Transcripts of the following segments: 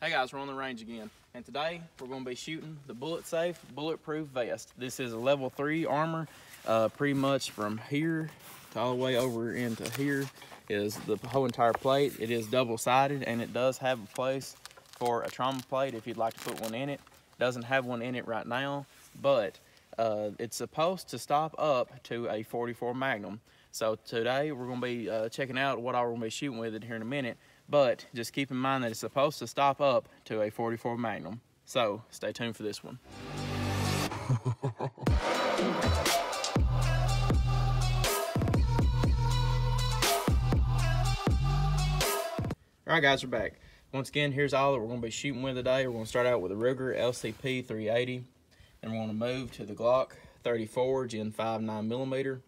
Hey guys, we're on the range again, and today we're going to be shooting the BulletSafe Bulletproof vest. This is a level 3 armor. Pretty much from here to all the way over into here is the whole entire plate. It is double-sided, and it does have a place for a trauma plate if you'd like to put one in it. It doesn't have one in it right now, but it's supposed to stop up to a 44 Magnum. So today we're going to be checking out what all we're going to be shooting with it here in a minute. But just keep in mind that it's supposed to stop up to a 44 Magnum. So stay tuned for this one. All right, guys, we're back. Once again, here's all that we're going to be shooting with today. We're going to start out with a Ruger LCP 380. Then we're going to move to the Glock 34 Gen 5 9mm.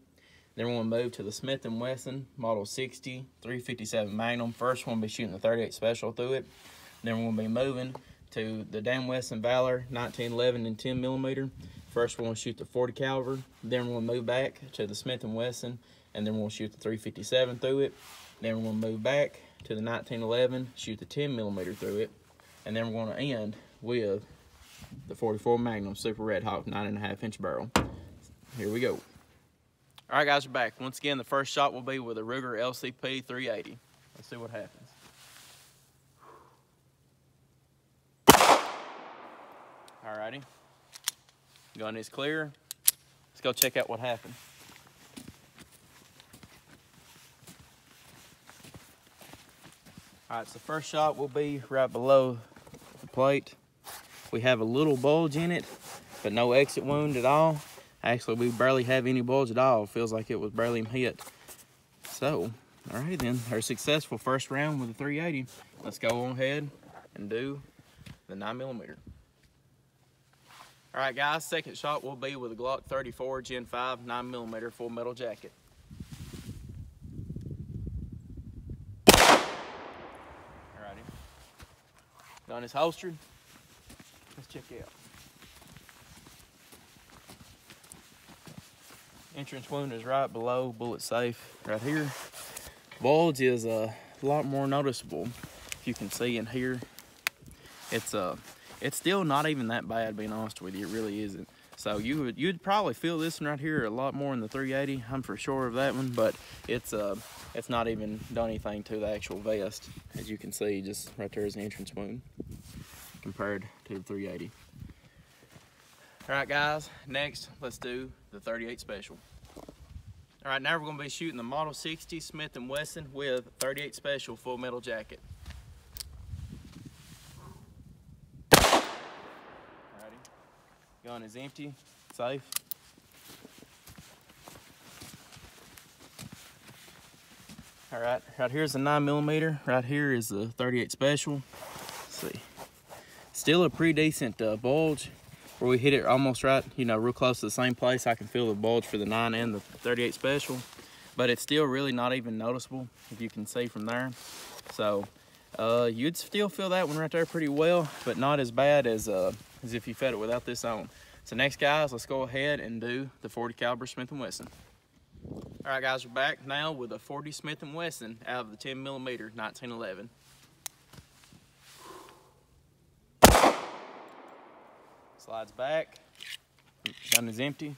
Then we're going to move to the Smith & Wesson Model 60 357 Magnum. First, we're going to be shooting the 38 Special through it. Then we're going to be moving to the Dan Wesson Valor 1911 and 10mm. First, we're going to shoot the 40 caliber. Then we're going to move back to the Smith & Wesson, and then we're going to shoot the 357 through it. Then we're going to move back to the 1911, shoot the 10mm through it. And then we're going to end with the 44 Magnum Super Red Hawk 9.5-inch barrel. Here we go. All right, guys, we're back. Once again, the first shot will be with a Ruger LCP 380. Let's see what happens. All righty. Gun is clear. Let's go check out what happened. All right, so the first shot will be right below the plate. We have a little bulge in it, but no exit wound at all. Actually, we barely have any bulge at all. It feels like it was barely hit. So, all right then, our successful first round with the 380. Let's go on ahead and do the 9mm. All right, guys, second shot will be with a Glock 34 Gen 5 9mm full metal jacket. All righty. Gun is holstered. Let's check it out. Entrance wound is right below BulletSafe right here. Bulge is a lot more noticeable. If you can see in here, it's still not even that bad, being honest with you. It really isn't. So you'd probably feel this one right here a lot more in the 380. I'm for sure of that one, but it's not even done anything to the actual vest. As you can see, just right there is an entrance wound compared to the 380. All right, guys, next let's do the 38 Special. All right, now we're going to be shooting the Model 60 Smith & Wesson with 38 Special full metal jacket. Alrighty, gun is empty, safe. All right, right here's the 9mm. Right here is the 38 Special. Let's see, still a pretty decent bulge. Where we hit it almost right, you know, real close to the same place. I can feel the bulge for the 9 and the 38 Special, but it's still really not even noticeable, if you can see from there. So you'd still feel that one right there pretty well, but not as bad as if you fed it without this on. So next, guys, let's go ahead and do the 40 caliber Smith & Wesson. All right, guys, we're back now with a 40 Smith & Wesson out of the 10mm 1911. Slides back, gun is empty.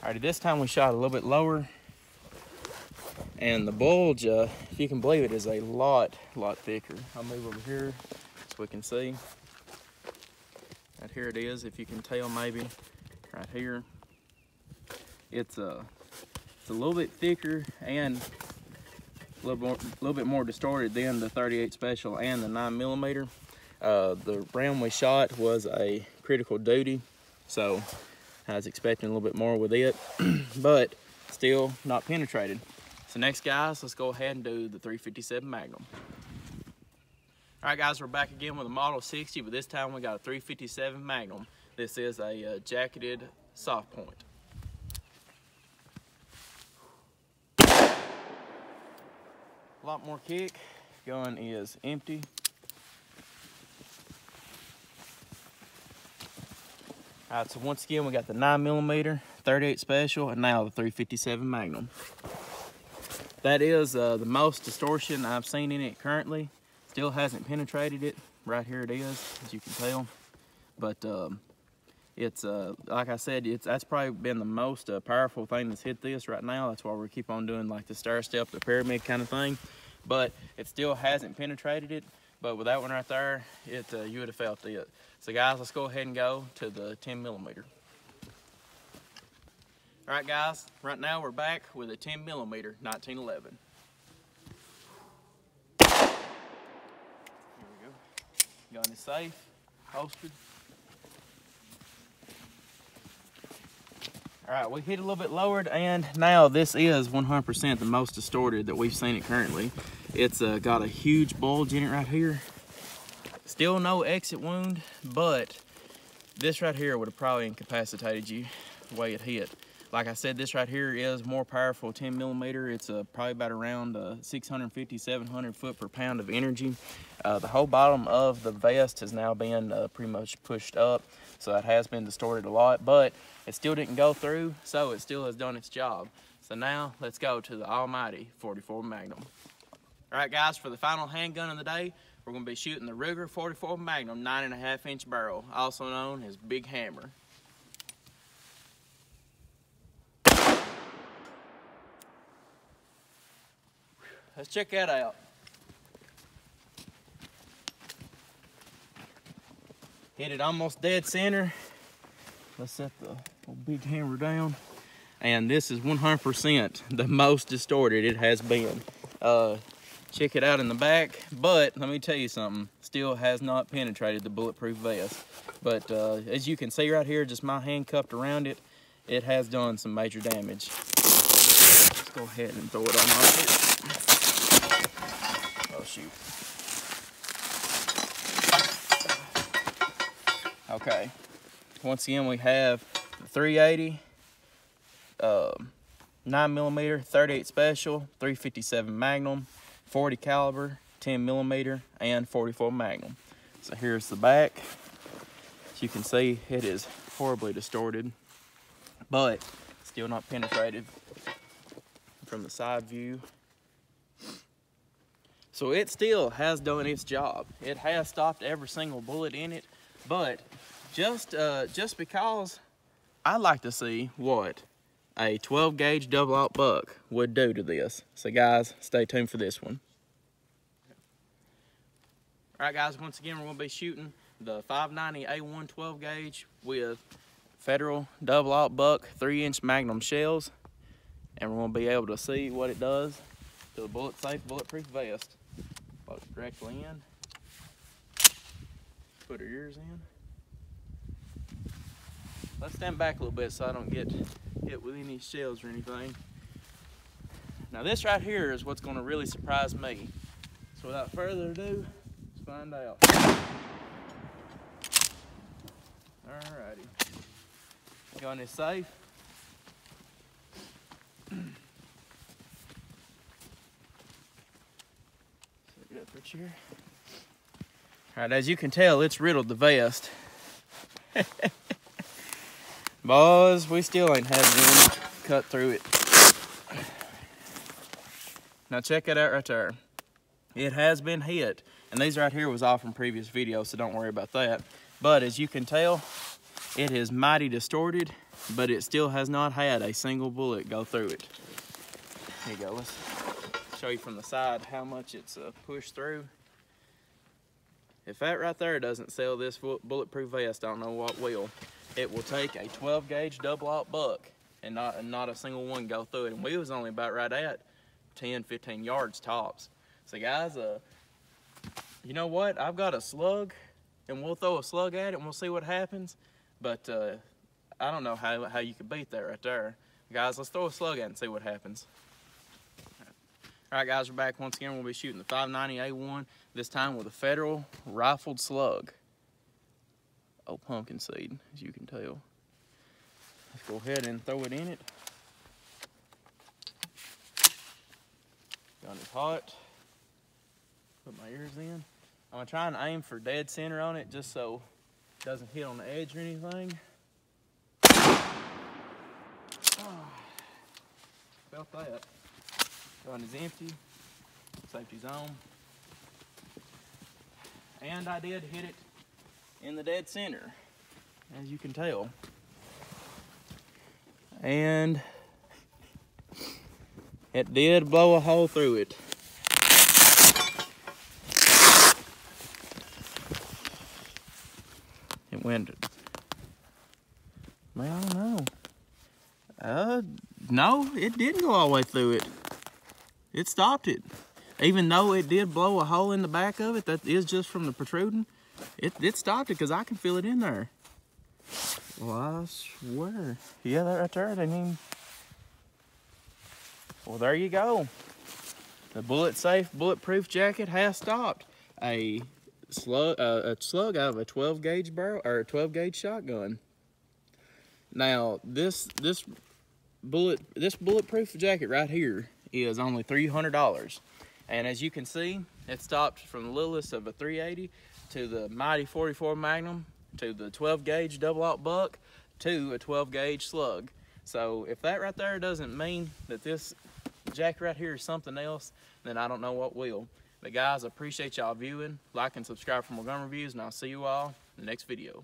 Alrighty, this time we shot a little bit lower, and the bulge, if you can believe it, is a lot thicker. I'll move over here so we can see. Right here it is, if you can tell maybe, right here. It's a little bit thicker and a little bit more distorted than the 38 Special and the 9mm. The round we shot was a critical duty, so I was expecting a little bit more with it, but still not penetrated. So next, guys, let's go ahead and do the 357 Magnum. All right, guys, we're back again with a Model 60, but this time we got a 357 Magnum. This is a jacketed soft point. A lot more kick. Gun is empty. All right, so once again, we got the 9mm, 38 Special, and now the 357 Magnum. That is the most distortion I've seen in it currently. Still hasn't penetrated it. Right here it is, as you can tell. But it's like I said, that's probably been the most powerful thing that's hit this right now. That's why we keep on doing like the stair step, the pyramid kind of thing. But it still hasn't penetrated it. But with that one right there, you would have felt it. So guys, let's go ahead and go to the 10mm. All right, guys. Right now we're back with a 10mm 1911. Here we go. Gun is safe, holstered. All right, we hit a little bit lowered, and now this is 100% the most distorted that we've seen it currently. It's got a huge bulge in it right here. Still no exit wound, but this right here would have probably incapacitated you the way it hit. Like I said, this right here is more powerful 10mm. It's probably about around 650, 700 foot per pound of energy. The whole bottom of the vest has now been pretty much pushed up, so it has been distorted a lot, but it still didn't go through, so it still has done its job. So now let's go to the almighty 44 Magnum. All right, guys, for the final handgun of the day, we're gonna be shooting the Ruger 44 Magnum 9.5-inch barrel, also known as Big Hammer. Let's check that out. Hit it almost dead center. Let's set the old Big Hammer down. And this is 100% the most distorted it has been. Check it out in the back, but let me tell you something, still has not penetrated the bulletproof vest. But as you can see right here, just my hand cupped around it, it has done some major damage. Let's go ahead and throw it on my here. Oh shoot. Okay, once again we have the 380, 9mm, 38 special, 357 Magnum, 40 caliber, 10mm, and 44 Magnum. So here's the back. As you can see, it is horribly distorted, but still not penetrated from the side view. So it still has done its job. It has stopped every single bullet in it, but just because I'd like to see what a 12 gauge double aught buck would do to this. So guys, stay tuned for this one. All right, guys, once again, we're gonna be shooting the 590 A1 12 gauge with Federal double aught buck 3-inch Magnum shells, and we're gonna be able to see what it does to the BulletSafe Bulletproof vest. Plug it directly in. Put her ears in. Let's stand back a little bit so I don't get hit with any shells or anything. Now this right here is what's going to really surprise me. So without further ado, let's find out. Alrighty. Gun is safe. Set it up for a chair. Alright, as you can tell, it's riddled the vest. Boys, we still ain't had one cut through it. Now check it out right there. It has been hit, and these right here was all from previous videos, so don't worry about that. But as you can tell, it is mighty distorted, but it still has not had a single bullet go through it. Here you go, let's show you from the side how much it's pushed through. If that right there doesn't sell this bulletproof vest, I don't know what will. It will take a 12 gauge double aught buck and not a single one go through it. And we was only about right at 10, 15 yards tops. So guys, you know what? I've got a slug, and we'll throw a slug at it and we'll see what happens. But I don't know how you could beat that right there. Guys, let's throw a slug at it and see what happens. All right, guys, we're back once again. We'll be shooting the 590A1, this time with a Federal rifled slug. Oh, pumpkin seed, as you can tell. Let's go ahead and throw it in it. Gun is hot. Put my ears in. I'm gonna try and aim for dead center on it just so it doesn't hit on the edge or anything. Oh, felt that. Gun is empty. Safety's on. And I did hit it in the dead center, as you can tell. And it did blow a hole through it. It went, well, I don't know. No, it didn't go all the way through it. It stopped it. Even though it did blow a hole in the back of it, that is just from the protruding, it stopped it because I can feel it in there. Well, I swear. Yeah, that right there, they mean. Well, there you go. The BulletSafe Bulletproof jacket has stopped a slug out of a 12 gauge barrel or a 12 gauge shotgun. Now, this bulletproof jacket right here is only $300. And as you can see, it stopped from the littlest of a 380 to the mighty 44 Magnum to the 12 gauge double-aught buck to a 12 gauge slug. So if that right there doesn't mean that this jacket right here is something else, then I don't know what will. But guys, I appreciate y'all viewing. Like and subscribe for more gun reviews, and I'll see you all in the next video.